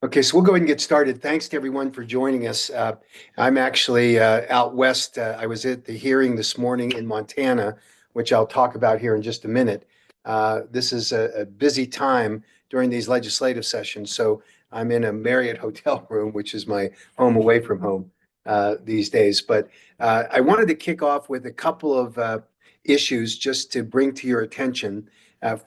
Okay, so we'll go ahead and get started. Thanks to everyone for joining us. I'm actually out west. I was at the hearing this morning in Montana, which I'll talk about here in just a minute. This is a busy time during these legislative sessions, so I'm in a Marriott hotel room, which is my home away from home these days. But I wanted to kick off with a couple of issues just to bring to your attention.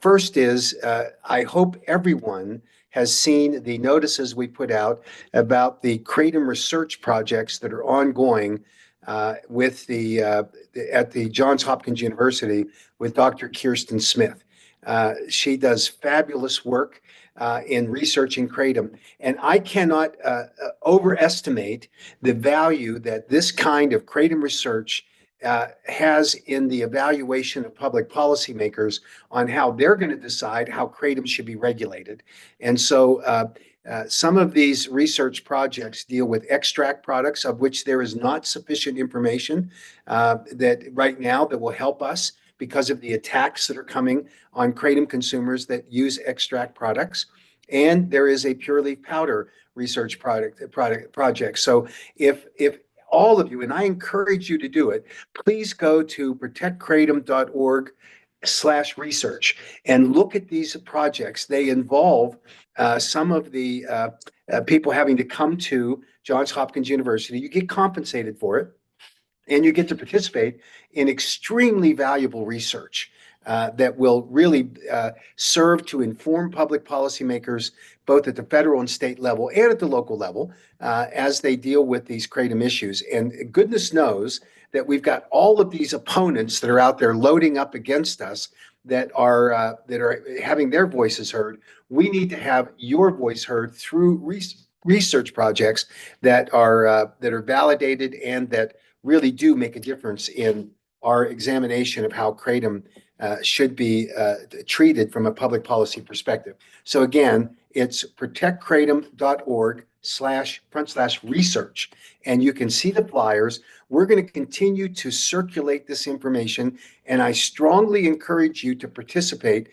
First is I hope everyone has seen the notices we put out about the Kratom research projects that are ongoing with at the Johns Hopkins University with Dr. Kirsten Smith. She does fabulous work in researching kratom, and I cannot overestimate the value that this kind of kratom research has in the evaluation of public policymakers on how they're going to decide how kratom should be regulated. And so some of these research projects deal with extract products of which there is not sufficient information that right now that will help us because of the attacks that are coming on kratom consumers that use extract products. And there is a pure leaf powder research project. So if all of you, and I encourage you to do it, please go to protectkratom.org/research and look at these projects. They involve some of the people having to come to Johns Hopkins University. You get compensated for it, and you get to participate in extremely valuable research that will really serve to inform public policymakers, both at the federal and state level and at the local level, as they deal with these kratom issues. And goodness knows that we've got all of these opponents that are out there loading up against us that are having their voices heard. We need to have your voice heard through research projects that are validated and that really do make a difference in our examination of how kratom should be treated from a public policy perspective. So again, it's protectkratom.org/research, and you can see the flyers. We're going to continue to circulate this information, and I strongly encourage you to participate.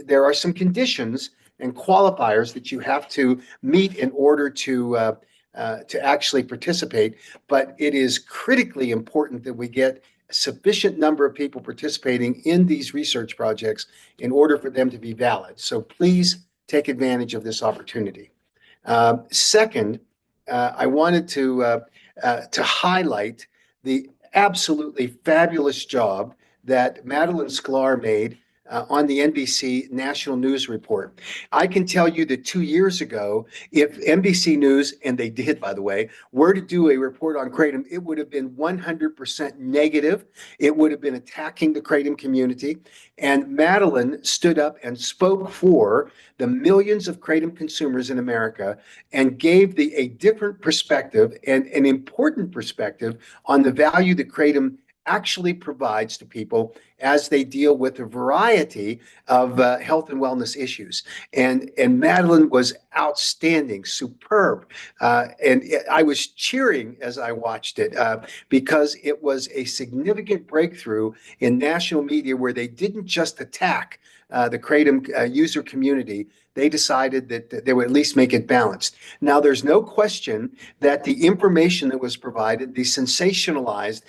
There are some conditions and qualifiers that you have to meet in order to actually participate, but it is critically important that we get a sufficient number of people participating in these research projects in order for them to be valid. So please take advantage of this opportunity. Second, I wanted to highlight the absolutely fabulous job that Madeline Sklar made on the NBC National News Report. I can tell you that 2 years ago, if NBC News, and they did, by the way, were to do a report on kratom, it would have been 100% negative. It would have been attacking the kratom community. And Madeline stood up and spoke for the millions of kratom consumers in America and gave a different perspective and an important perspective on the value that kratom actually provides to people as they deal with a variety of health and wellness issues. And Madeline was outstanding, superb. And I was cheering as I watched it because it was a significant breakthrough in national media where they didn't just attack the kratom user community. They decided that they would at least make it balanced. Now, there's no question that the information that was provided, the sensationalized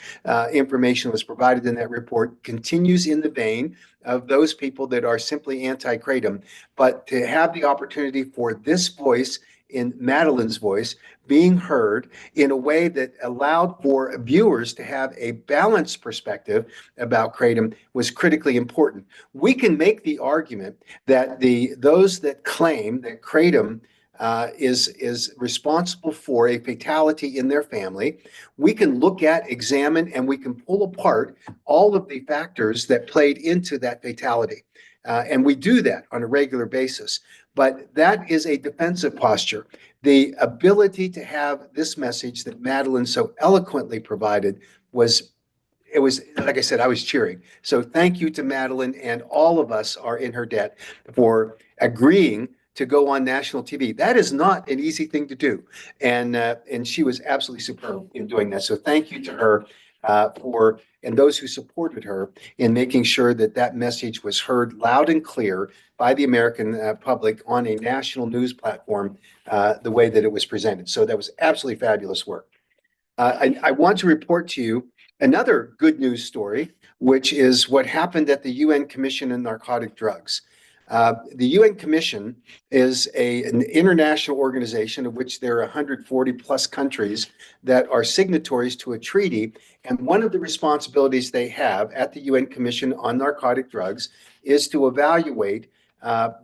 information that was provided in that report, continues in the vein of those people that are simply anti-kratom. But to have the opportunity for this voice, in Madeline's voice, being heard in a way that allowed for viewers to have a balanced perspective about kratom was critically important. We can make the argument that those that claim that kratom is responsible for a fatality in their family, we can look at, examine, and we can pull apart all of the factors that played into that fatality. And we do that on a regular basis. But that is a defensive posture. The ability to have this message that Madeline so eloquently provided was, like I said, I was cheering. So thank you to Madeline, and all of us are in her debt for agreeing to go on national TV. That is not an easy thing to do. And she was absolutely superb in doing that. So thank you to her. and those who supported her in making sure that that message was heard loud and clear by the American public on a national news platform, the way that it was presented. So that was absolutely fabulous work. I want to report to you another good news story, which is what happened at the UN Commission on Narcotic Drugs. The UN Commission is an international organization of which there are 140 plus countries that are signatories to a treaty. And one of the responsibilities they have at the UN Commission on Narcotic Drugs is to evaluate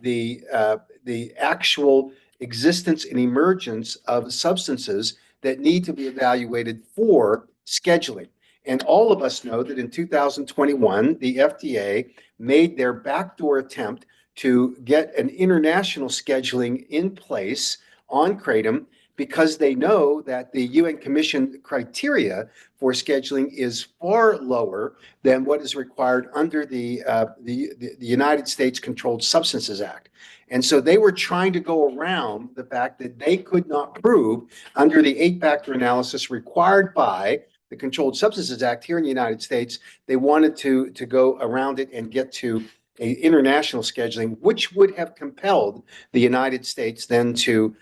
the actual existence and emergence of substances that need to be evaluated for scheduling. And all of us know that in 2021, the FDA made their backdoor attempt to get an international scheduling in place on kratom because they know that the UN Commission criteria for scheduling is far lower than what is required under the United States Controlled Substances Act. And so they were trying to go around the fact that they could not prove under the 8-factor analysis required by the Controlled Substances Act here in the United States. They wanted to go around it and get to a international scheduling, which would have compelled the United States then to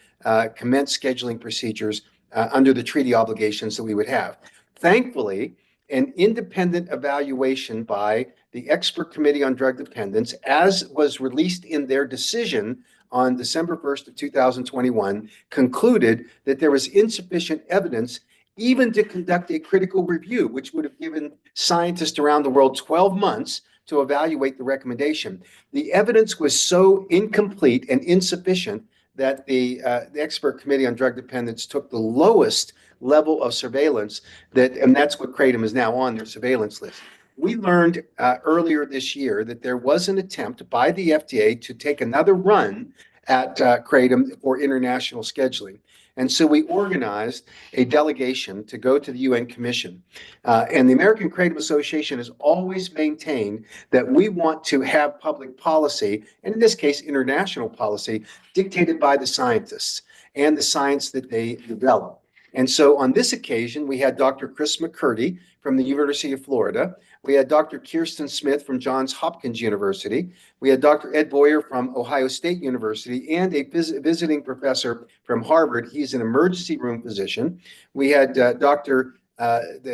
commence scheduling procedures under the treaty obligations that we would have. Thankfully, an independent evaluation by the Expert Committee on Drug Dependence, as was released in their decision on December 1st of 2021, concluded that there was insufficient evidence even to conduct a critical review, which would have given scientists around the world 12 months to evaluate the recommendation. The evidence was so incomplete and insufficient that the Expert Committee on Drug Dependence took the lowest level of surveillance, and that's what kratom is now on their surveillance list. We learned earlier this year that there was an attempt by the FDA to take another run at kratom for international scheduling. And so we organized a delegation to go to the UN Commission. And the American Kratom Association has always maintained that we want to have public policy, and in this case, international policy, dictated by the scientists and the science that they develop. And so on this occasion, we had Dr. Chris McCurdy from the University of Florida. We had Dr. Kirsten Smith from Johns Hopkins University. We had Dr. Ed Boyer from Ohio State University and a visiting professor from Harvard. He's an emergency room physician. We had Dr.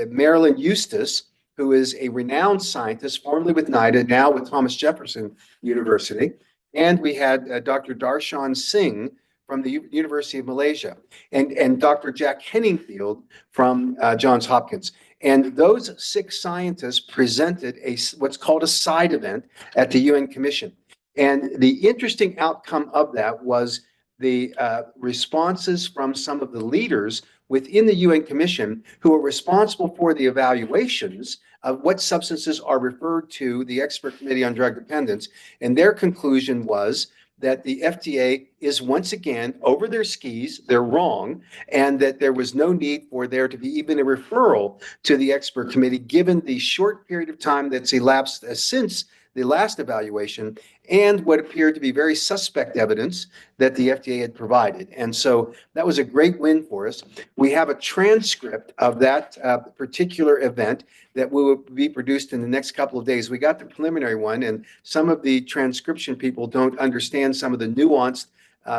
Marilyn Eustace, who is a renowned scientist, formerly with NIDA, now with Thomas Jefferson University. And we had Dr. Darshan Singh from the University of Malaysia, and Dr. Jack Henningfield from Johns Hopkins. And those 6 scientists presented what's called a side event at the UN Commission. And the interesting outcome of that was the responses from some of the leaders within the UN Commission who are responsible for the evaluations of what substances are referred to the Expert Committee on Drug Dependence. And their conclusion was that the FDA is once again over their skis, they're wrong, and that there was no need for there to be even a referral to the expert committee, given the short period of time that's elapsed since the last evaluation and what appeared to be very suspect evidence that the FDA had provided. And so that was a great win for us. We have a transcript of that particular event that will be produced in the next couple of days. We got the preliminary one, and some of the transcription people don't understand some of the nuanced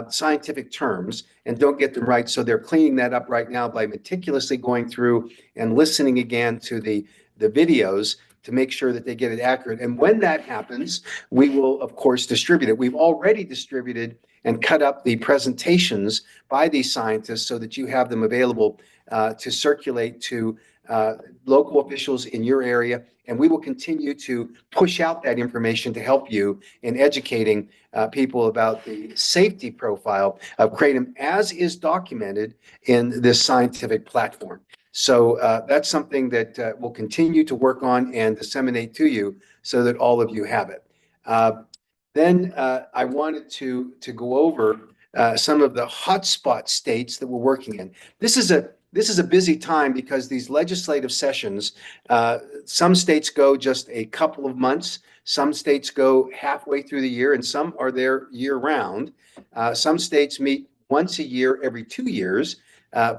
scientific terms and don't get them right. So they're cleaning that up right now by meticulously going through and listening again to the videos to make sure that they get it accurate. And when that happens, we will, of course, distribute it. We've already distributed and cut up the presentations by these scientists so that you have them available to circulate to local officials in your area. And we will continue to push out that information to help you in educating people about the safety profile of kratom as is documented in this scientific platform. So that's something that we'll continue to work on and disseminate to you so that all of you have it. Then I wanted to go over some of the hotspot states that we're working in. This is a busy time because these legislative sessions, some states go just a couple of months, some states go halfway through the year, and some are there year round. Some states meet once a year, every 2 years,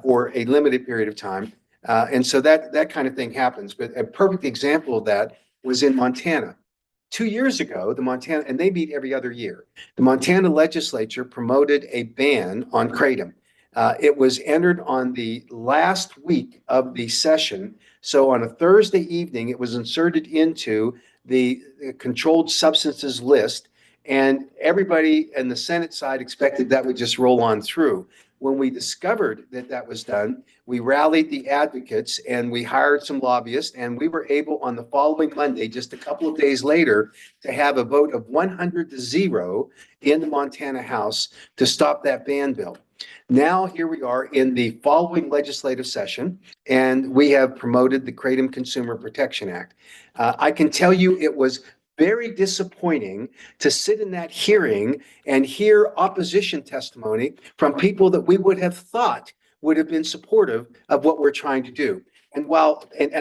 for a limited period of time. And so that kind of thing happens. But a perfect example of that was in Montana. 2 years ago, the Montana, and they meet every other year, the Montana legislature promoted a ban on kratom. It was entered on the last week of the session. So on a Thursday evening, it was inserted into the controlled substances list. And everybody in the Senate side expected that would just roll on through. When we discovered that that was done, we rallied the advocates and we hired some lobbyists, and we were able on the following Monday, just a couple of days later, to have a vote of 100-0 in the Montana House to stop that ban bill. Now, here we are in the following legislative session, and we have promoted the Kratom Consumer Protection Act. I can tell you it was very disappointing to sit in that hearing and hear opposition testimony from people that we would have thought would have been supportive of what we're trying to do. And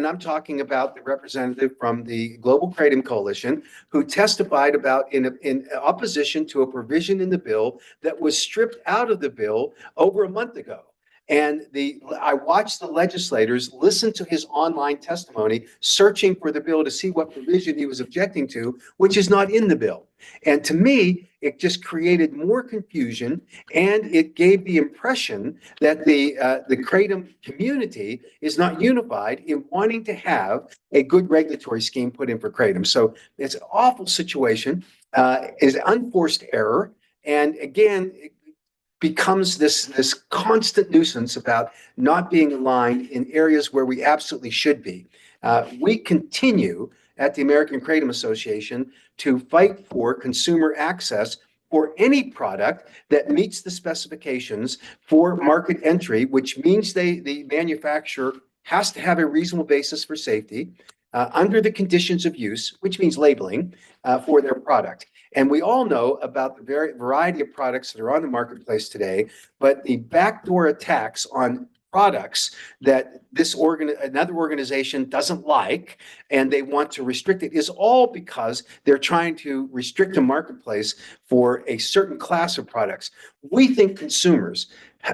I'm talking about the representative from the Global Kratom Coalition who testified about in opposition to a provision in the bill that was stripped out of the bill over a month ago. And I watched the legislators listen to his online testimony, searching for the bill to see what provision he was objecting to, which is not in the bill. And to me, it just created more confusion, and it gave the impression that the kratom community is not unified in wanting to have a good regulatory scheme put in for kratom. So it's an awful situation, is unforced error, and again, it becomes this constant nuisance about not being aligned in areas where we absolutely should be. We continue at the American Kratom Association to fight for consumer access for any product that meets the specifications for market entry, which means the manufacturer has to have a reasonable basis for safety under the conditions of use, which means labeling for their product. And we all know about the variety of products that are on the marketplace today, but the backdoor attacks on products that another organization doesn't like and they want to restrict it is all because they're trying to restrict the marketplace for a certain class of products. We think consumers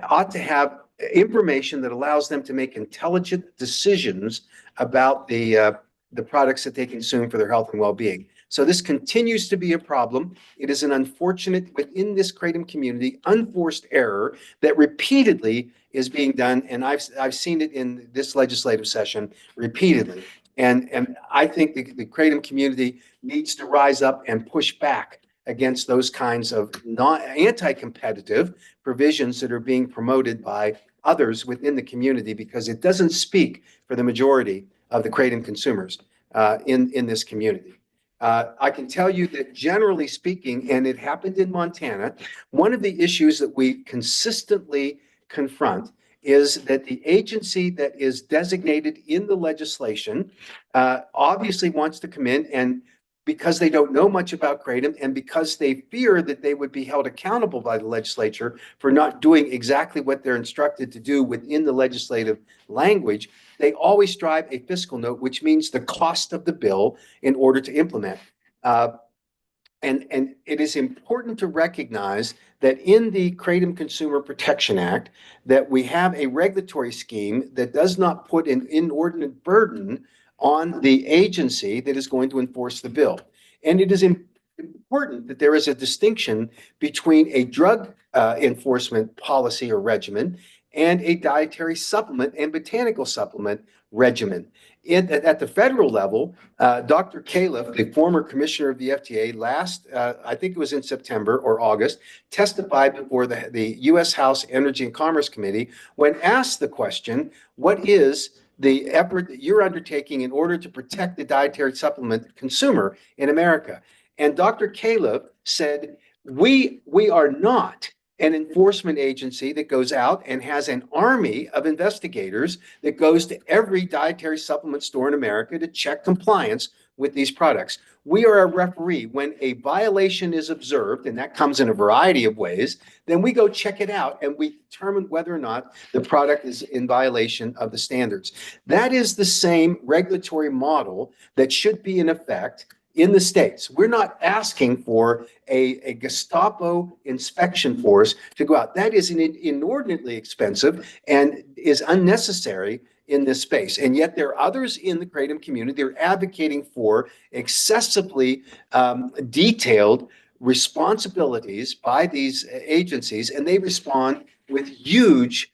ought to have information that allows them to make intelligent decisions about the products that they consume for their health and well-being. So this continues to be a problem. It is an unfortunate, within this kratom community, unforced error that repeatedly is being done, and I've seen it in this legislative session repeatedly. And I think the kratom community needs to rise up and push back against those kinds of anti-competitive provisions that are being promoted by others within the community, because it doesn't speak for the majority of the kratom consumers in this community. I can tell you that generally speaking, and it happened in Montana, one of the issues that we consistently confront is that the agency that is designated in the legislation obviously wants to come in, and because they don't know much about kratom and because they fear that they would be held accountable by the legislature for not doing exactly what they're instructed to do within the legislative language, they always drive a fiscal note, which means the cost of the bill in order to implement. And it is important to recognize that in the Kratom Consumer Protection Act, that we have a regulatory scheme that does not put an inordinate burden on the agency that is going to enforce the bill. And it is important that there is a distinction between a drug enforcement policy or regimen and a dietary supplement and botanical supplement regimen. At the federal level, Dr. Califf, the former commissioner of the FDA, I think it was in September or August, testified before the U.S. House Energy and Commerce Committee when asked the question, what is the effort that you're undertaking in order to protect the dietary supplement consumer in America? And Dr. Califf said, we are not an enforcement agency that goes out and has an army of investigators that goes to every dietary supplement store in America to check compliance with these products. We are a referee. When a violation is observed, and that comes in a variety of ways, then we go check it out and we determine whether or not the product is in violation of the standards. That is the same regulatory model that should be in effect in the states. We're not asking for a Gestapo inspection force to go out. That is inordinately expensive and is unnecessary in this space. And yet there are others in the kratom community that are advocating for excessively detailed responsibilities by these agencies, and they respond with huge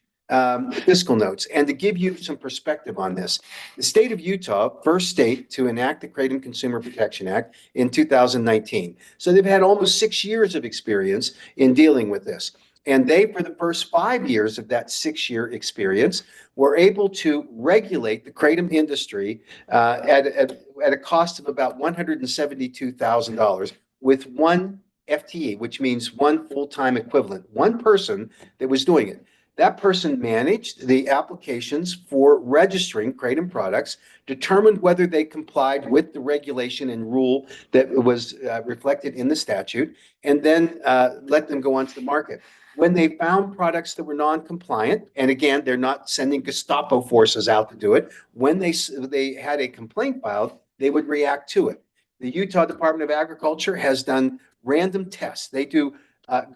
fiscal notes. And to give you some perspective on this, the state of Utah, first state to enact the Kratom Consumer Protection Act in 2019. So they've had almost 6 years of experience in dealing with this. And they, for the first 5 years of that 6 year experience, were able to regulate the kratom industry at a cost of about $172,000 with one FTE, which means one full-time equivalent, one person that was doing it. That person managed the applications for registering kratom products, determined whether they complied with the regulation and rule that was reflected in the statute, and then let them go onto the market. When they found products that were non-compliant, and again, they're not sending Gestapo forces out to do it, when they had a complaint filed, they would react to it. The Utah Department of Agriculture has done random tests. They do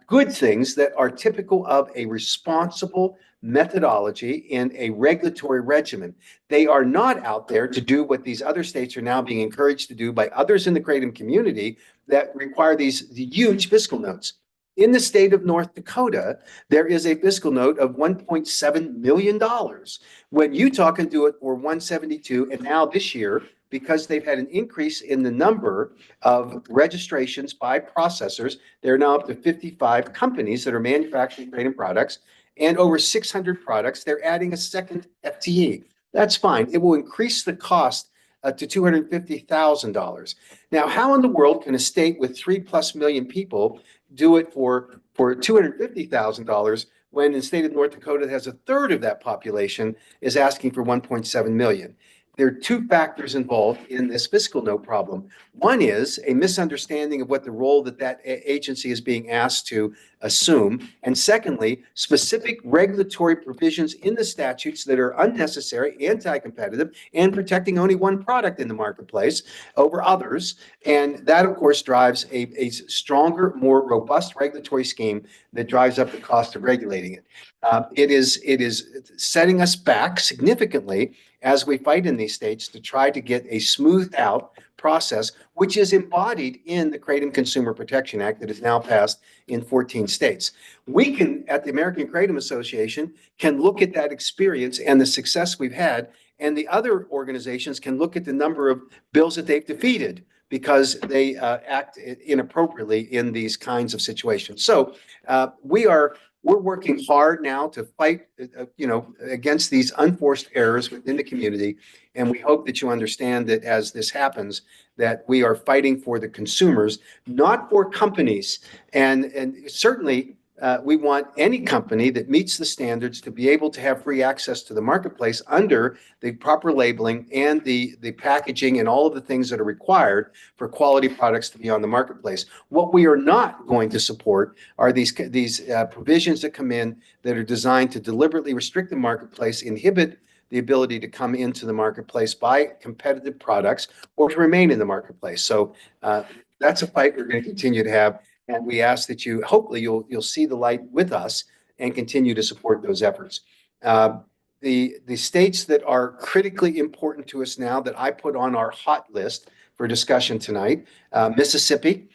good things that are typical of a responsible methodology in a regulatory regimen. They are not out there to do what these other states are now being encouraged to do by others in the kratom community that require the huge fiscal notes. In the state of North Dakota, there is a fiscal note of $1.7 million when Utah can do it for 172. And now this year, because they've had an increase in the number of registrations by processors, they're now up to 55 companies that are manufacturing kratom products and over 600 products. They're adding a second FTE. That's fine. It will increase the cost to $250,000. Now, how in the world can a state with 3+ million people do it for $250,000 when the state of North Dakota has a third of that population is asking for 1.7 million? There are two factors involved in this fiscal note problem. One is a misunderstanding of what the role that agency is being asked to assume. And secondly, specific regulatory provisions in the statutes that are unnecessary, anti-competitive, and protecting only one product in the marketplace over others. And that, of course, drives a stronger, more robust regulatory scheme that drives up the cost of regulating it. It is setting us back significantly as we fight in these states to try to get a smoothed out process, which is embodied in the Kratom Consumer Protection Act that is now passed in 14 states. We can, at the American Kratom Association, can look at that experience and the success we've had, and the other organizations can look at the number of bills that they've defeated because they act inappropriately in these kinds of situations. So we're working hard now to fight, against these unforced errors within the community. And we hope that you understand that as this happens, that we are fighting for the consumers, not for companies. And certainly we want any company that meets the standards to be able to have free access to the marketplace under the proper labeling and the packaging and all of the things that are required for quality products to be on the marketplace. What we are not going to support are these provisions that come in that are designed to deliberately restrict the marketplace, inhibit the ability to come into the marketplace, buy competitive products, or to remain in the marketplace. So that's a fight we're going to continue to have. And we ask that hopefully you'll see the light with us and continue to support those efforts. The states that are critically important to us now that I put on our hot list for discussion tonight, Mississippi.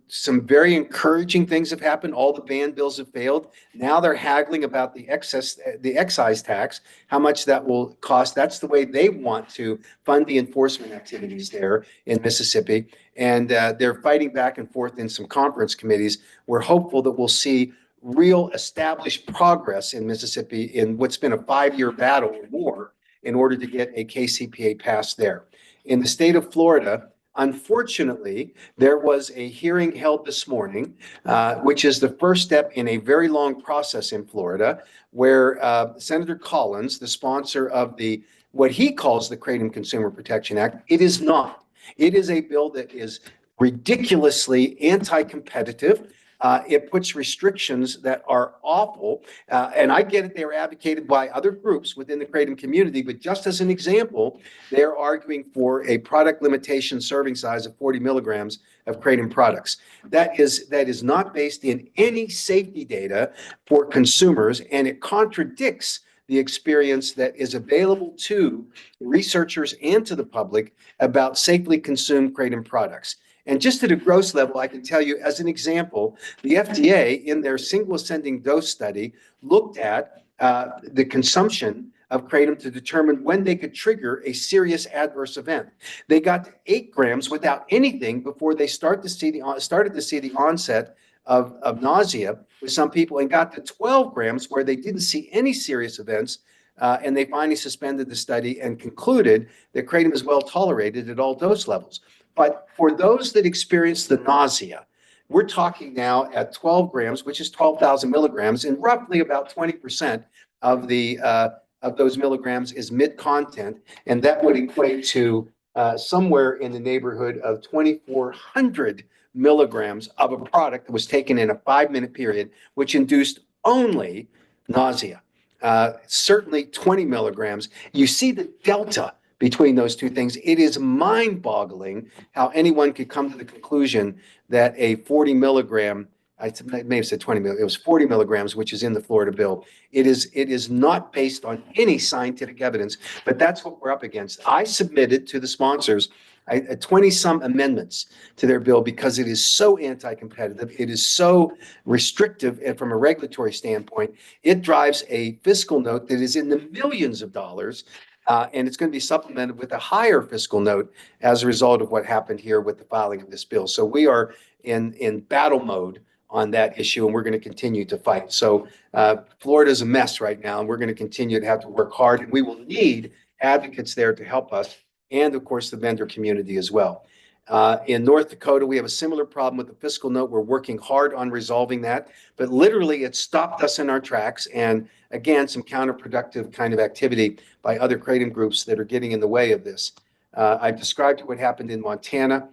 Some very encouraging things have happened. All the ban bills have failed. Now they're haggling about the excise tax, how much that will cost. That's the way they want to fund the enforcement activities there in Mississippi. And they're fighting back and forth in some conference committees. We're hopeful that we'll see real established progress in Mississippi in what's been a 5-year battle or more in order to get a KCPA passed there. In the state of Florida, unfortunately, there was a hearing held this morning, which is the first step in a very long process in Florida, where Senator Collins, the sponsor of what he calls the Kratom Consumer Protection Act, it is not. It is a bill that is ridiculously anti-competitive. It puts restrictions that are awful. And I get it, they were advocated by other groups within the kratom community, but just as an example, they're arguing for a product limitation serving size of 40 milligrams of kratom products. That is not based in any safety data for consumers, and it contradicts the experience that is available to researchers and to the public about safely consumed kratom products. And just at a gross level, I can tell you as an example, the FDA in their single ascending dose study looked at the consumption of kratom to determine when they could trigger a serious adverse event. They got to 8 grams without anything before they started to see the onset of nausea with some people, and got to 12 grams where they didn't see any serious events. And they finally suspended the study and concluded that kratom is well tolerated at all dose levels. But for those that experience the nausea, we're talking now at 12 grams, which is 12,000 milligrams, and roughly about 20% of the of those milligrams is mid content, and that would equate to somewhere in the neighborhood of 2,400 milligrams of a product that was taken in a 5-minute period, which induced only nausea. Certainly 20 milligrams. You see the delta between those two things. It is mind-boggling how anyone could come to the conclusion that a 40 milligram, I may have said 20 milligrams, it was 40 milligrams, which is in the Florida bill. It is not based on any scientific evidence, but that's what we're up against. I submitted to the sponsors 20-some amendments to their bill because it is so anti-competitive. It is so restrictive, and from a regulatory standpoint, it drives a fiscal note that is in the millions of dollars. And it's going to be supplemented with a higher fiscal note as a result of what happened here with the filing of this bill. So we are in battle mode on that issue, and we're going to continue to fight. So Florida is a mess right now, and we're going to continue to have to work hard. And we will need advocates there to help us, and of course the vendor community as well. In North Dakota, we have a similar problem with the fiscal note. We're working hard on resolving that, but literally it stopped us in our tracks. And again, some counterproductive kind of activity by other kratom groups that are getting in the way of this. I've described what happened in Montana.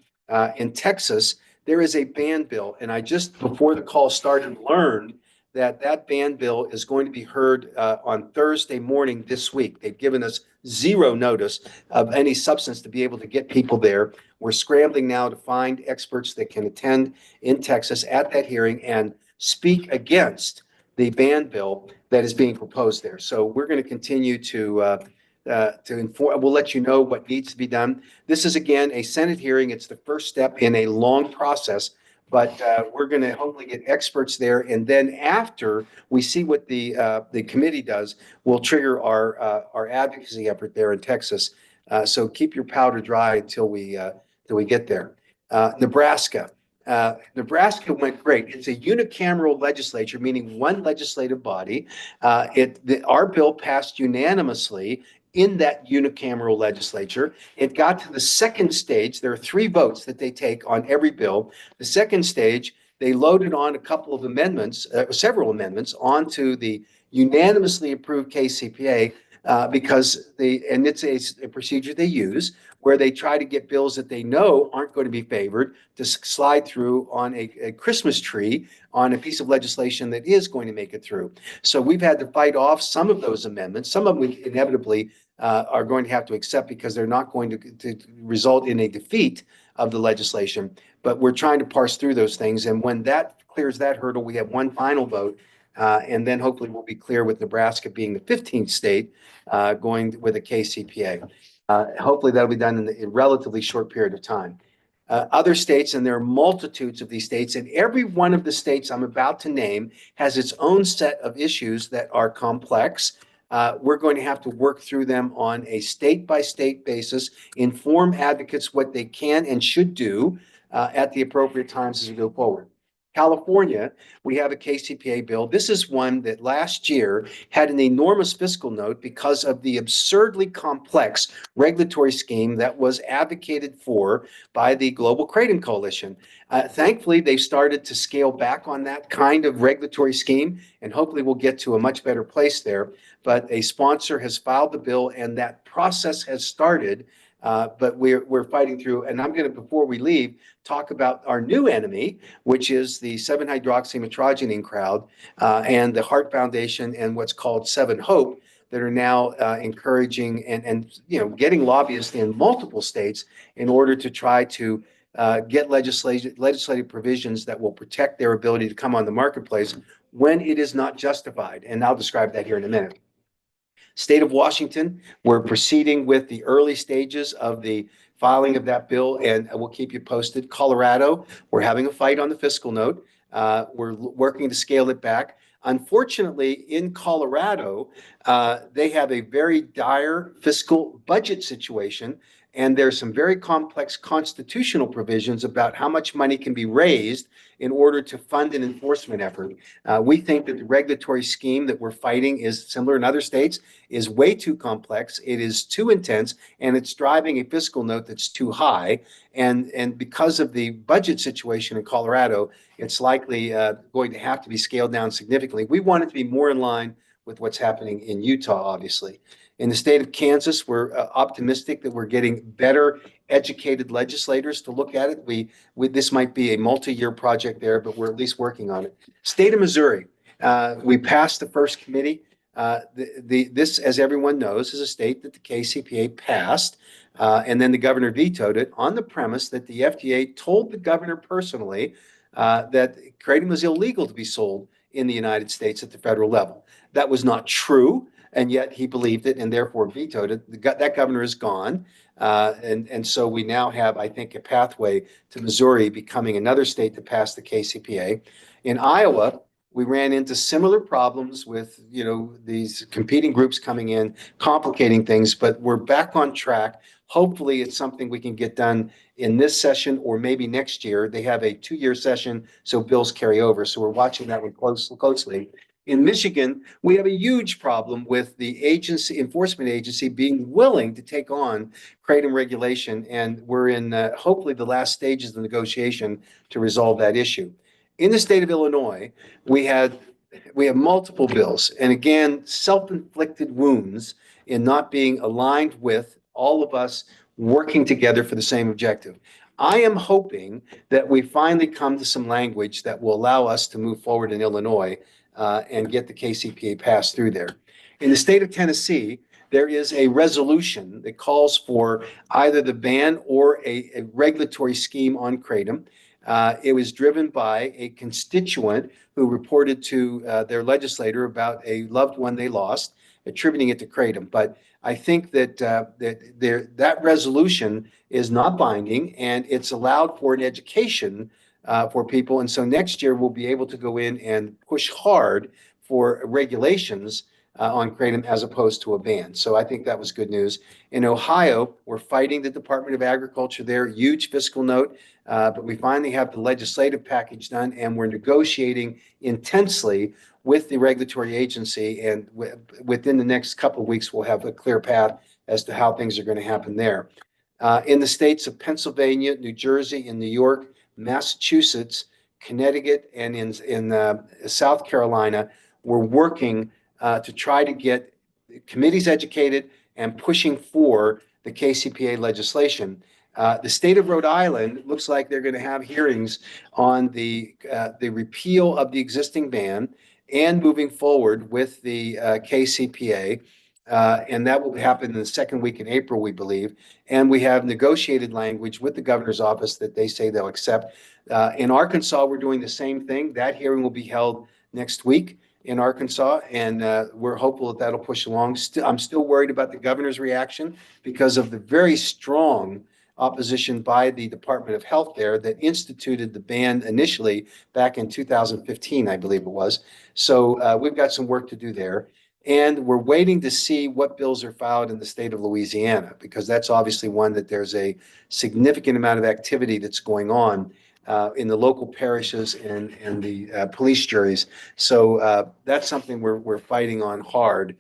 In Texas, there is a ban bill, and I just before the call started learned that ban bill is going to be heard on Thursday morning this week. They've given us zero notice of any substance to be able to get people there. We're scrambling now to find experts that can attend in Texas at that hearing and speak against the ban bill that is being proposed there. So we're going to continue to inform. We'll let you know what needs to be done. This is again a Senate hearing. It's the first step in a long process, but we're going to hopefully get experts there, and then after we see what the committee does, we'll trigger our advocacy effort there in Texas. So keep your powder dry until we get there. Nebraska. Nebraska went great. It's a unicameral legislature, meaning one legislative body. Our bill passed unanimously in that unicameral legislature. It got to the second stage. There are 3 votes that they take on every bill. The second stage, they loaded on a couple of amendments, several amendments, onto the unanimously approved KCPA because it's a procedure they use where they try to get bills that they know aren't going to be favored to slide through on a Christmas tree on a piece of legislation that is going to make it through. So we've had to fight off some of those amendments. Some of them inevitably are going to have to accept because they're not going to result in a defeat of the legislation. But we're trying to parse through those things. And when that clears that hurdle, we have one final vote. And then hopefully we'll be clear with Nebraska being the 15th state going with a KCPA. Hopefully that'll be done in a relatively short period of time. Other states, and there are multitudes of these states, and every one of the states I'm about to name has its own set of issues that are complex. We're going to have to work through them on a state-by-state basis, inform advocates what they can and should do at the appropriate times as we go forward. California, we have a KCPA bill. This is one that last year had an enormous fiscal note because of the absurdly complex regulatory scheme that was advocated for by the Global Kratom Coalition. Thankfully, they've started to scale back on that kind of regulatory scheme, and hopefully we'll get to a much better place there. But a sponsor has filed the bill, and that process has started. But we're fighting through, and I'm going to, before we leave, talk about our new enemy, which is the 7-hydroxymetrogenine crowd and the Heart Foundation and what's called 7 Hope that are now encouraging and getting lobbyists in multiple states in order to try to get legislative provisions that will protect their ability to come on the marketplace when it is not justified. And I'll describe that here in a minute. State of Washington, we're proceeding with the early stages of the filing of that bill, and we'll keep you posted. Colorado, we're having a fight on the fiscal note. We're working to scale it back. Unfortunately, in Colorado, they have a very dire fiscal budget situation, and there's some very complex constitutional provisions about how much money can be raised in order to fund an enforcement effort. We think that the regulatory scheme that we're fighting is similar in other states, is way too complex. It is too intense, and it's driving a fiscal note that's too high. And because of the budget situation in Colorado, it's likely going to have to be scaled down significantly. We want it to be more in line with what's happening in Utah, obviously. In the state of Kansas, we're optimistic that we're getting better educated legislators to look at it. This might be a multi-year project there, but we're at least working on it. State of Missouri, we passed the first committee. This, as everyone knows, is a state that the KCPA passed, and then the governor vetoed it on the premise that the FDA told the governor personally that kratom was illegal to be sold in the United States at the federal level. That was not true, and yet he believed it and therefore vetoed it. That governor is gone. And so we now have, I think, a pathway to Missouri becoming another state to pass the KCPA. In Iowa, we ran into similar problems with, these competing groups coming in, complicating things, but we're back on track. Hopefully it's something we can get done in this session or maybe next year. They have a 2-year session, so bills carry over. So we're watching that one closely. In Michigan, we have a huge problem with the enforcement agency being willing to take on kratom regulation, and we're in hopefully the last stages of the negotiation to resolve that issue. In the state of Illinois, we have multiple bills, and again, self-inflicted wounds in not being aligned with all of us working together for the same objective. I am hoping that we finally come to some language that will allow us to move forward in Illinois and get the KCPA passed through there. In the state of Tennessee, there is a resolution that calls for either the ban or a regulatory scheme on kratom. It was driven by a constituent who reported to their legislator about a loved one they lost, attributing it to kratom. But I think that that resolution is not binding, and it's allowed for an education for people. And so next year we'll be able to go in and push hard for regulations on kratom as opposed to a ban. So I think that was good news. In Ohio, we're fighting the Department of Agriculture there, huge fiscal note, but we finally have the legislative package done, and we're negotiating intensely with the regulatory agency, and within the next couple of weeks, we'll have a clear path as to how things are going to happen there. In the states of Pennsylvania, New Jersey, and New York, Massachusetts, Connecticut, and in South Carolina, we're working to try to get committees educated and pushing for the KCPA legislation. The state of Rhode Island looks like they're going to have hearings on the repeal of the existing ban and moving forward with the KCPA. And that will happen in the second week in April, we believe. And we have negotiated language with the governor's office that they say they'll accept. In Arkansas, we're doing the same thing. That hearing will be held next week in Arkansas, and we're hopeful that that'll push along. I'm still worried about the governor's reaction because of the very strong opposition by the Department of Health there that instituted the ban initially back in 2015, I believe it was. So we've got some work to do there. And we're waiting to see what bills are filed in the state of Louisiana, because that's obviously one that there's a significant amount of activity that's going on in the local parishes and the police juries. So that's something we're fighting on hard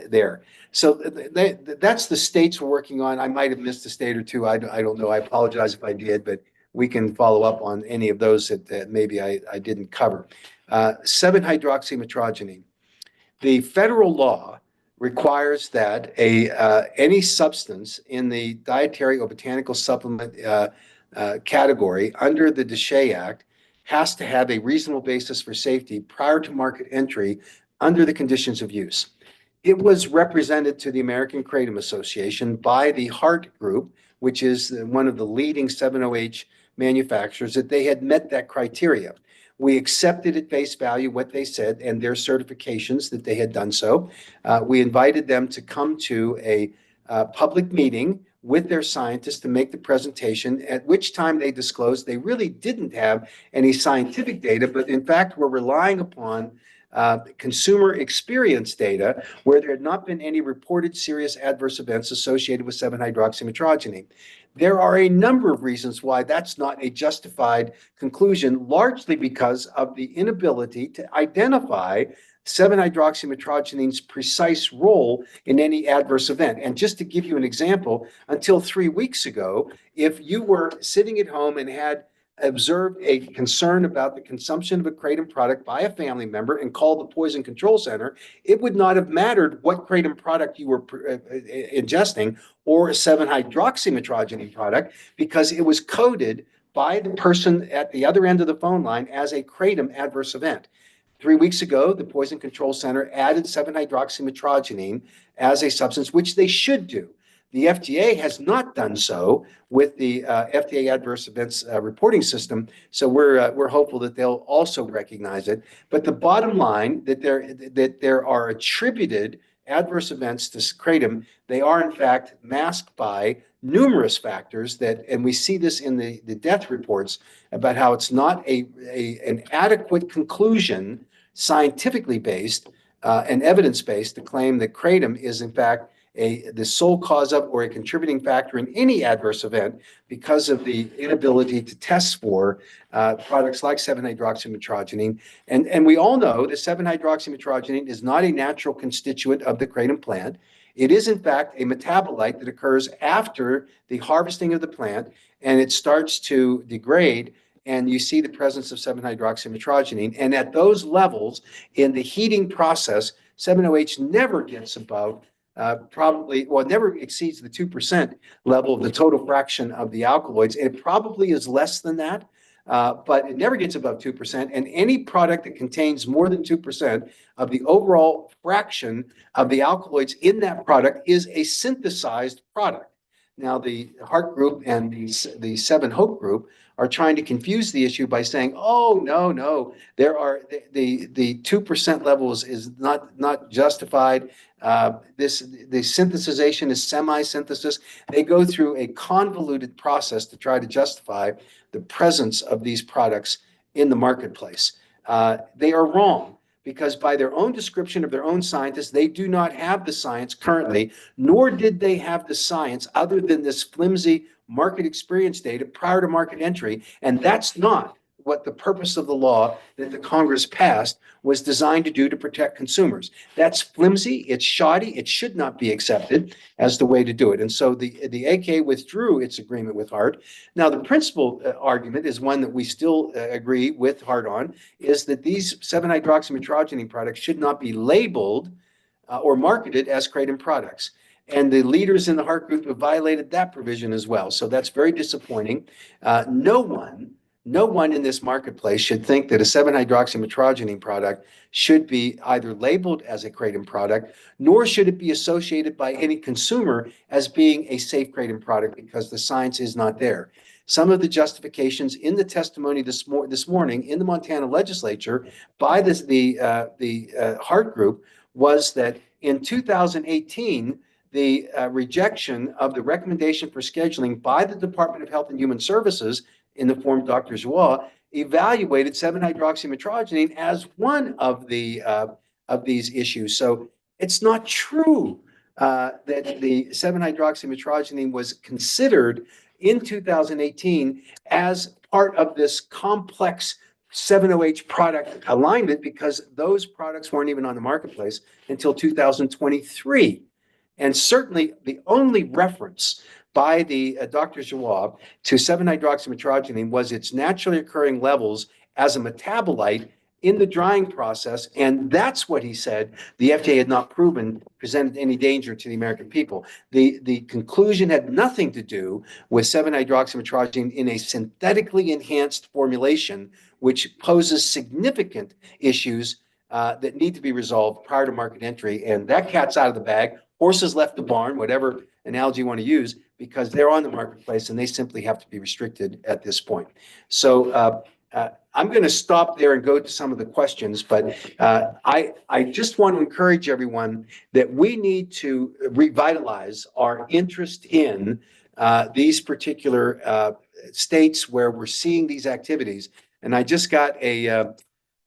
there. So that's the states we're working on. I might have missed a state or two. I don't know. I apologize if I did, but we can follow up on any of those that maybe I didn't cover. 7-hydroxymetrogene. The federal law requires that any substance in the dietary or botanical supplement category under the DSHEA Act has to have a reasonable basis for safety prior to market entry under the conditions of use. It was represented to the American Kratom Association by the Hart Group, which is one of the leading 7-OH manufacturers, that they had met that criteria. We accepted at face value what they said and their certifications that they had done so. We invited them to come to a public meeting with their scientists to make the presentation, at which time they disclosed they really didn't have any scientific data, but in fact were relying upon consumer experience data where there had not been any reported serious adverse events associated with 7-hydroxymetrogene. There are a number of reasons why that's not a justified conclusion, largely because of the inability to identify 7-hydroxymetrogene's precise role in any adverse event. And just to give you an example, until 3 weeks ago, if you were sitting at home and had observed a concern about the consumption of a kratom product by a family member and called the Poison Control Center, it would not have mattered what kratom product you were ingesting or a 7-hydroxymetrogene product, because it was coded by the person at the other end of the phone line as a kratom adverse event. 3 weeks ago, the Poison Control Center added 7-hydroxymetrogene as a substance, which they should do. The FDA has not done so with the FDA adverse events reporting system, so we're hopeful that they'll also recognize it. But the bottom line that there are attributed adverse events to kratom, they are in fact masked by numerous factors that, and we see this in the death reports about how it's not an adequate conclusion, scientifically based and evidence based, to claim that kratom is in fact the sole cause of or a contributing factor in any adverse event, because of the inability to test for products like 7-hydroxymetrogene. And we all know that 7-hydroxymetrogene is not a natural constituent of the kratom plant. It is in fact a metabolite that occurs after the harvesting of the plant, and it starts to degrade, and you see the presence of 7-hydroxymetrogene. And at those levels in the heating process, 7-OH never gets above never exceeds the 2% level of the total fraction of the alkaloids. It probably is less than that, but it never gets above 2%. And any product that contains more than 2% of the overall fraction of the alkaloids in that product is a synthesized product. Now, the Heart Group and the 7 Hope Group are trying to confuse the issue by saying, "Oh, no, there are the 2% levels is not justified. The synthesization is semi-synthesis." They go through a convoluted process to try to justify the presence of these products in the marketplace. They are wrong, because by their own description of their own scientists, they do not have the science currently, nor did they have the science other than this flimsy market experience data prior to market entry. And that's not what the purpose of the law that the Congress passed was designed to do, to protect consumers. That's flimsy, it's shoddy, it should not be accepted as the way to do it. And so the AK withdrew its agreement with Hart. Now, the principal argument is one that we still agree with Hart on, is that these 7-hydroxymetrogene products should not be labeled or marketed as kratom products. And the leaders in the Hart Group have violated that provision as well. So that's very disappointing. No one in this marketplace should think that a 7-hydroxymetrogene product should be either labeled as a kratom product, nor should it be associated by any consumer as being a safe kratom product, because the science is not there. Some of the justifications in the testimony this morning in the Montana legislature by the Hart Group was that in 2018, the rejection of the recommendation for scheduling by the Department of Health and Human Services in the form of Dr. Joie evaluated 7-hydroxymetrogene as one of these issues. So it's not true that the 7-hydroxymetrogene was considered in 2018 as part of this complex 7-OH product alignment, because those products weren't even on the marketplace until 2023. And certainly the only reference by the Dr. Joie to 7-hydroxymetrogene was its naturally occurring levels as a metabolite in the drying process. And that's what he said the FDA had not proven presented any danger to the American people. The conclusion had nothing to do with 7-hydroxymetrogene in a synthetically enhanced formulation, which poses significant issues that need to be resolved prior to market entry. And that cat's out of the bag. Horses left the barn, whatever analogy you want to use, because they're on the marketplace and they simply have to be restricted at this point. So I'm going to stop there and go to some of the questions, but I just want to encourage everyone that we need to revitalize our interest in these particular states where we're seeing these activities. And I just got a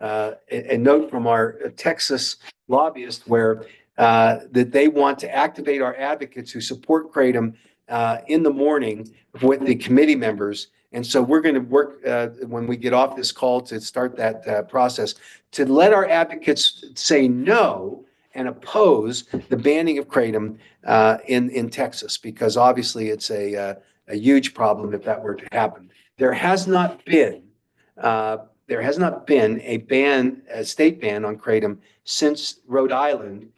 note from our Texas lobbyist where that they want to activate our advocates who support Kratom in the morning with the committee members. And so we're going to work when we get off this call to start that process to let our advocates say no and oppose the banning of kratom in Texas, because obviously it's a huge problem if that were to happen. There has not been uh, there has not been a state ban on kratom since Rhode Island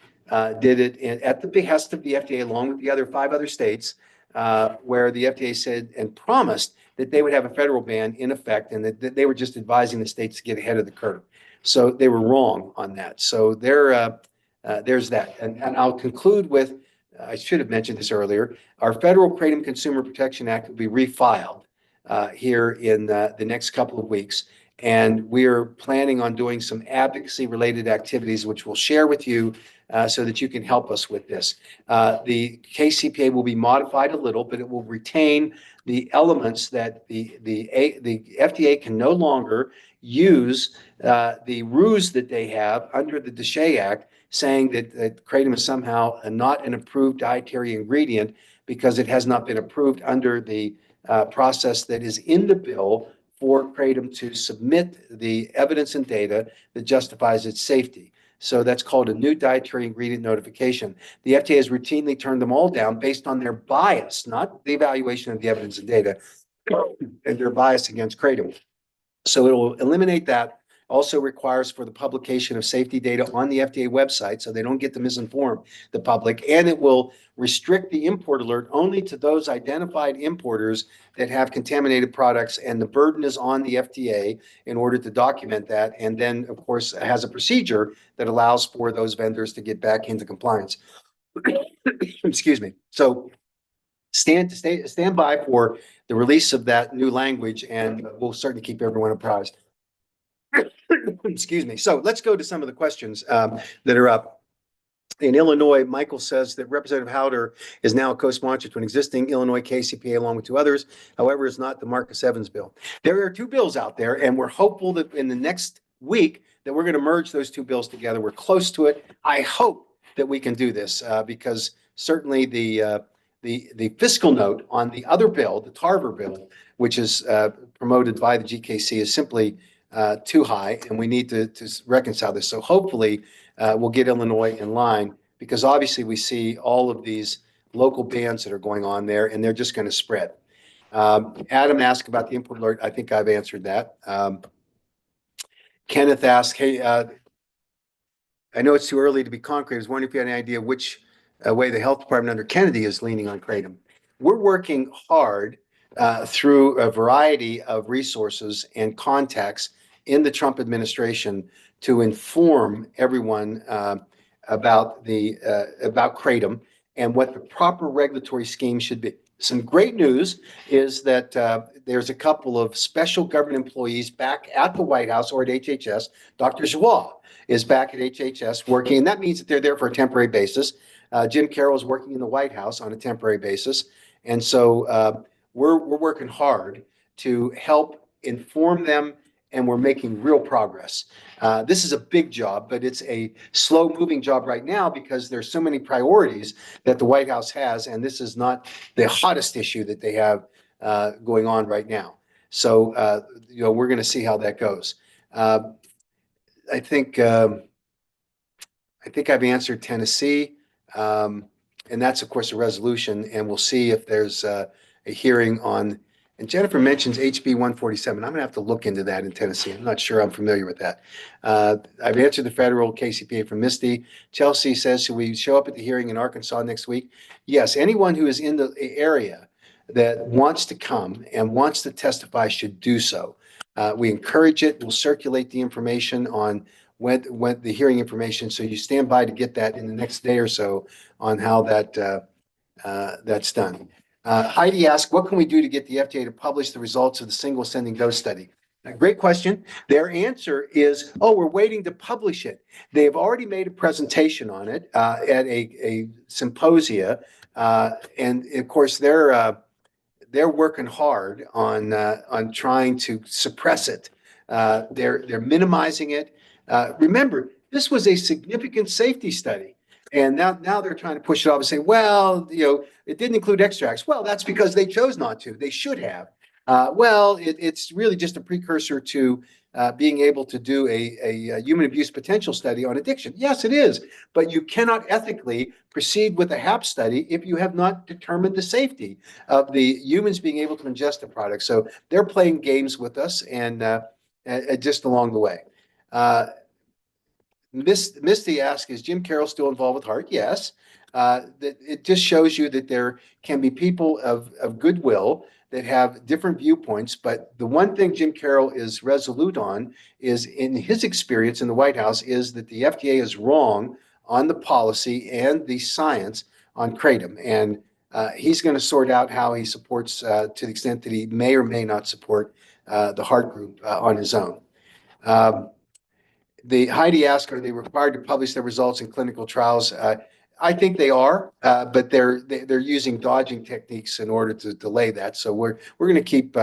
did it at the behest of the FDA, along with the other 5 other states, where the FDA said and promised that they would have a federal ban in effect, and that they were just advising the states to get ahead of the curve. So they were wrong on that. So there's that. And I'll conclude with, I should have mentioned this earlier, our federal Kratom Consumer Protection Act will be refiled here in the next couple of weeks. And we're planning on doing some advocacy related activities, which we'll share with you so that you can help us with this. The KCPA will be modified a little, but it will retain the elements that the FDA can no longer use the ruse that they have under the DSHEA Act, saying that kratom is somehow not an approved dietary ingredient because it has not been approved under the process that is in the bill for kratom to submit the evidence and data that justifies its safety. So that's called a new dietary ingredient notification. The FDA has routinely turned them all down based on their bias, not the evaluation of the evidence and data, and their bias against kratom. So it will eliminate that. Also requires for the publication of safety data on the FDA website so they don't get to misinform the public. And it will restrict the import alert only to those identified importers that have contaminated products. And the burden is on the FDA in order to document that. And then, of course, has a procedure that allows for those vendors to get back into compliance. Excuse me. So stand by for the release of that new language, and we'll certainly keep everyone apprised. Excuse me. So let's go to some of the questions that are up. In Illinois, Michael says that Representative Howder is now a co-sponsor to an existing Illinois KCPA along with 2 others. However, it's not the Marcus Evans bill. There are 2 bills out there, and we're hopeful that in the next week that we're going to merge those 2 bills together. We're close to it. I hope that we can do this because certainly the fiscal note on the other bill, the Tarver bill, which is promoted by the GKC, is simply too high, and we need to reconcile this. So hopefully we'll get Illinois in line, because obviously we see all of these local bans that are going on there, and they're just going to spread. Adam asked about the import alert. I think I've answered that. Kenneth asked, hey, I know it's too early to be concrete. I was wondering if you had any idea which way the health department under Kennedy is leaning on kratom. We're working hard through a variety of resources and contacts in the Trump administration to inform everyone about kratom and what the proper regulatory scheme should be. Some great news is that there's a couple of special government employees back at the White House or at HHS. Dr. Joie is back at HHS working, and that means that they're there for a temporary basis. Jim Carroll is working in the White House on a temporary basis. And so we're working hard to help inform them, and we're making real progress. This is a big job, but it's a slow moving job right now because there's so many priorities that the White House has, and this is not the hottest issue that they have going on right now. So, we're going to see how that goes. I think I've answered Tennessee. And that's, of course, a resolution, and we'll see if there's a hearing on, and Jennifer mentions HB 147. I'm going to have to look into that in Tennessee. I'm not sure I'm familiar with that. I've answered the federal KCPA from Misty. Chelsea says, should we show up at the hearing in Arkansas next week? Yes, anyone who is in the area that wants to come and wants to testify should do so. We encourage it. We'll circulate the information on when the hearing information. So you stand by to get that in the next day or so on how that's done. Heidi asked, what can we do to get the FDA to publish the results of the single ascending dose study? Great question. Their answer is, oh, we're waiting to publish it. They've already made a presentation on it at a symposia, and of course they're working hard on trying to suppress it. They're minimizing it. Remember, this was a significant safety study, and now they're trying to push it off and say, well, it didn't include extracts. Well, that's because they chose not to. They should have. Well, it's really just a precursor to being able to do a human abuse potential study on addiction. Yes, it is, but you cannot ethically proceed with a HAP study if you have not determined the safety of the humans being able to ingest the product. So they're playing games with us, and just along the way. Uh, Misty asks, is Jim Carroll still involved with Heart? Yes. That it just shows you that there can be people of goodwill that have different viewpoints. But the one thing Jim Carroll is resolute on is, in his experience in the White House, is that the FDA is wrong on the policy and the science on kratom. And he's going to sort out how he supports, to the extent that he may or may not support the Heart Group on his own. Um, the Heidi asked, are they required to publish their results in clinical trials? I think they are, but they're using dodging techniques in order to delay that. So we're going to keep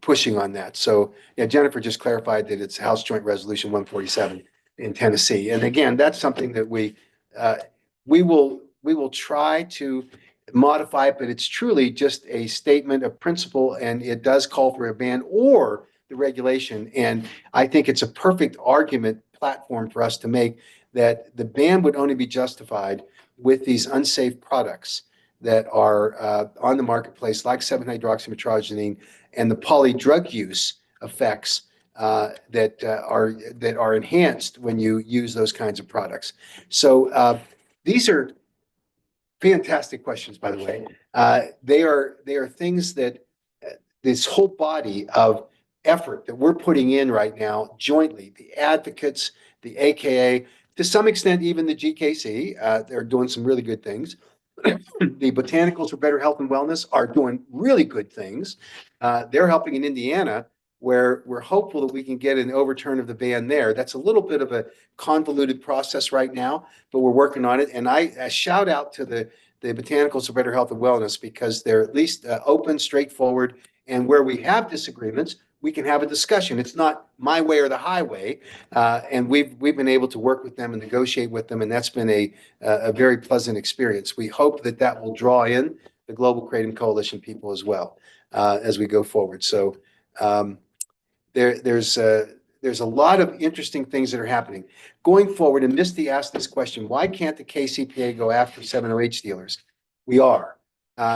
pushing on that. So yeah, Jennifer just clarified that it's House Joint Resolution 147 in Tennessee, and again, that's something that we will try to modify it, but it's truly just a statement of principle, and it does call for a ban or the regulation. And I think it's a perfect argument platform for us to make that the ban would only be justified with these unsafe products that are on the marketplace, like 7-hydroxymetrozanine, and the poly drug use effects that are enhanced when you use those kinds of products. So these are fantastic questions, by the way. They are things that this whole body of effort that we're putting in right now jointly, the advocates, the AKA, to some extent, even the GKC, they're doing some really good things. The Botanicals for Better Health and Wellness are doing really good things. They're helping in Indiana, where we're hopeful that we can get an overturn of the ban there. That's a little bit of a convoluted process right now, but we're working on it. And I shout out to the Botanicals for Better Health and Wellness, because they're at least open, straightforward, and where we have disagreements, we can have a discussion. It's not my way or the highway, and we've been able to work with them and negotiate with them, and that's been a very pleasant experience. We hope that will draw in the Global Kratom Coalition people as well as we go forward. So um, there's a lot of interesting things that are happening going forward. And Misty asked this question: why can't the KCPA go after 7-OH dealers? We are.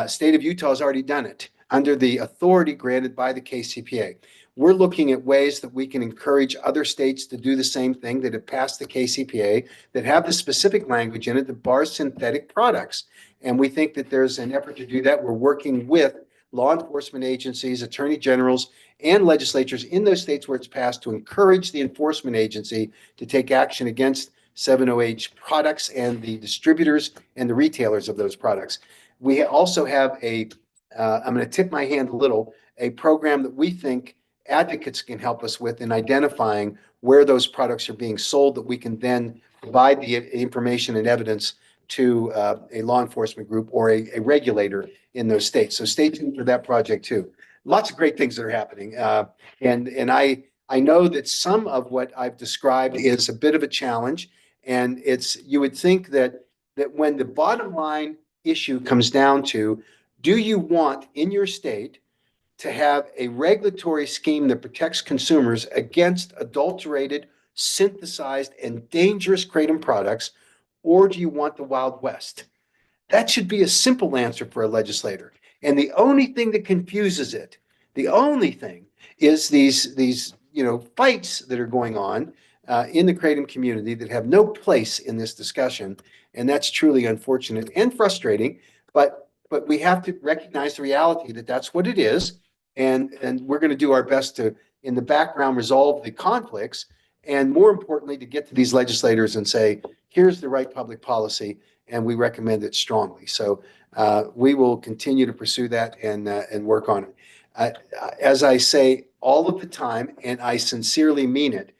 State of Utah has already done it under the authority granted by the KCPA. We're looking at ways that we can encourage other states to do the same thing, that have passed the KCPA, that have the specific language in it that bars synthetic products. And we think that there's an effort to do that. We're working with law enforcement agencies, attorney generals, and legislatures in those states where it's passed to encourage the enforcement agency to take action against 7-OH products and the distributors and the retailers of those products. We also have I'm going to tip my hand a little, a program that we think advocates can help us with in identifying where those products are being sold, that we can then provide the information and evidence to a law enforcement group or a regulator in those states. So stay tuned for that project too. Lots of great things that are happening. And I know that some of what I've described is a bit of a challenge. And you would think that when the bottom line issue comes down to, do you want in your state to have a regulatory scheme that protects consumers against adulterated, synthesized, and dangerous kratom products, or do you want the Wild West? That should be a simple answer for a legislator. And the only thing that confuses it, the only thing, is these fights that are going on in the kratom community that have no place in this discussion. And that's truly unfortunate and frustrating. But we have to recognize the reality that that's what it is. And we're going to do our best to, in the background, resolve the conflicts. And more importantly, to get to these legislators and say, here's the right public policy, and we recommend it strongly. So we will continue to pursue that and work on it. I, as I say all of the time, and I sincerely mean it,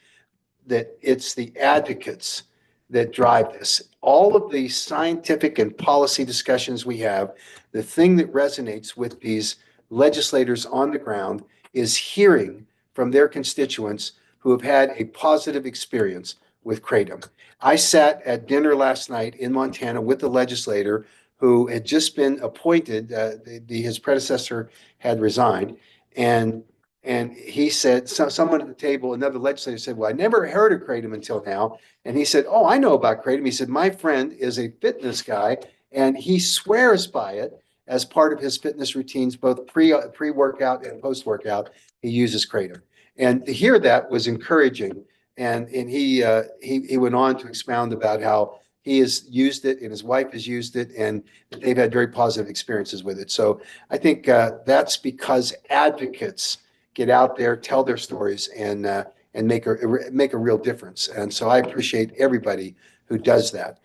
that it's the advocates that drive this. All of the scientific and policy discussions we have, the thing that resonates with these legislators on the ground is hearing from their constituents who have had a positive experience with Kratom. I sat at dinner last night in Montana with the legislator who had just been appointed. His predecessor had resigned, and he said, someone at the table, another legislator said, well, I never heard of Kratom until now. And he said, oh, I know about Kratom. He said, my friend is a fitness guy and he swears by it as part of his fitness routines, both pre-workout and post-workout. He uses Kratom. And to hear that was encouraging. And he went on to expound about how he has used it and his wife has used it and they've had very positive experiences with it. So I think that's because advocates get out there, tell their stories, and make a real difference. And so I appreciate everybody who does that.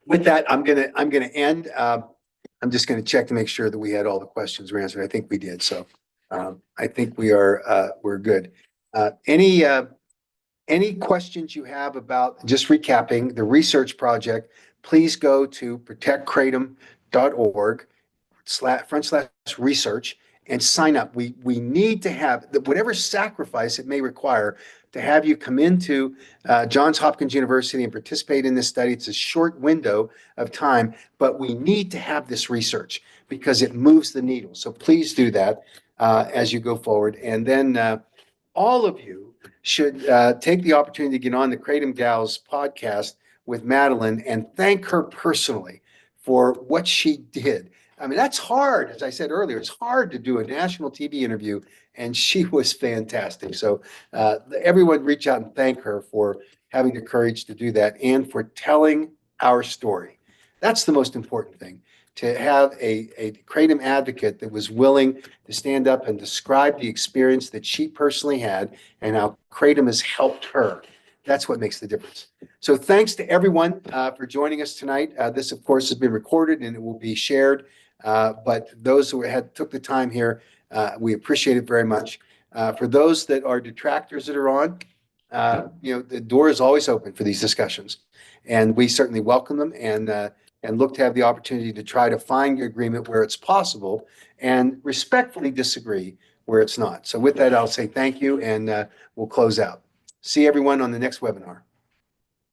With that, I'm gonna end. I'm just gonna check to make sure that we had all the questions were answered. I think we did. So I think we're good. Any questions you have about, just recapping the research project, please go to protectkratom.org/research and sign up. We need to have whatever sacrifice it may require to have you come into Johns Hopkins University and participate in this study. It's a short window of time, but we need to have this research because it moves the needle. So please do that as you go forward. And then all of you should take the opportunity to get on the Kratom Gals podcast with Madeline and thank her personally for what she did. I mean, that's hard. As I said earlier, it's hard to do a national TV interview, and she was fantastic. So everyone reach out and thank her for having the courage to do that and for telling our story. That's the most important thing, to have a Kratom advocate that was willing to stand up and describe the experience that she personally had and how Kratom has helped her. That's what makes the difference. So thanks to everyone for joining us tonight. This, of course, has been recorded and it will be shared. But those who took the time here, we appreciate it very much. For those that are detractors that are on, the door is always open for these discussions, and we certainly welcome them and look to have the opportunity to try to find agreement where it's possible and respectfully disagree where it's not. So with that, I'll say thank you and we'll close out. See everyone on the next webinar.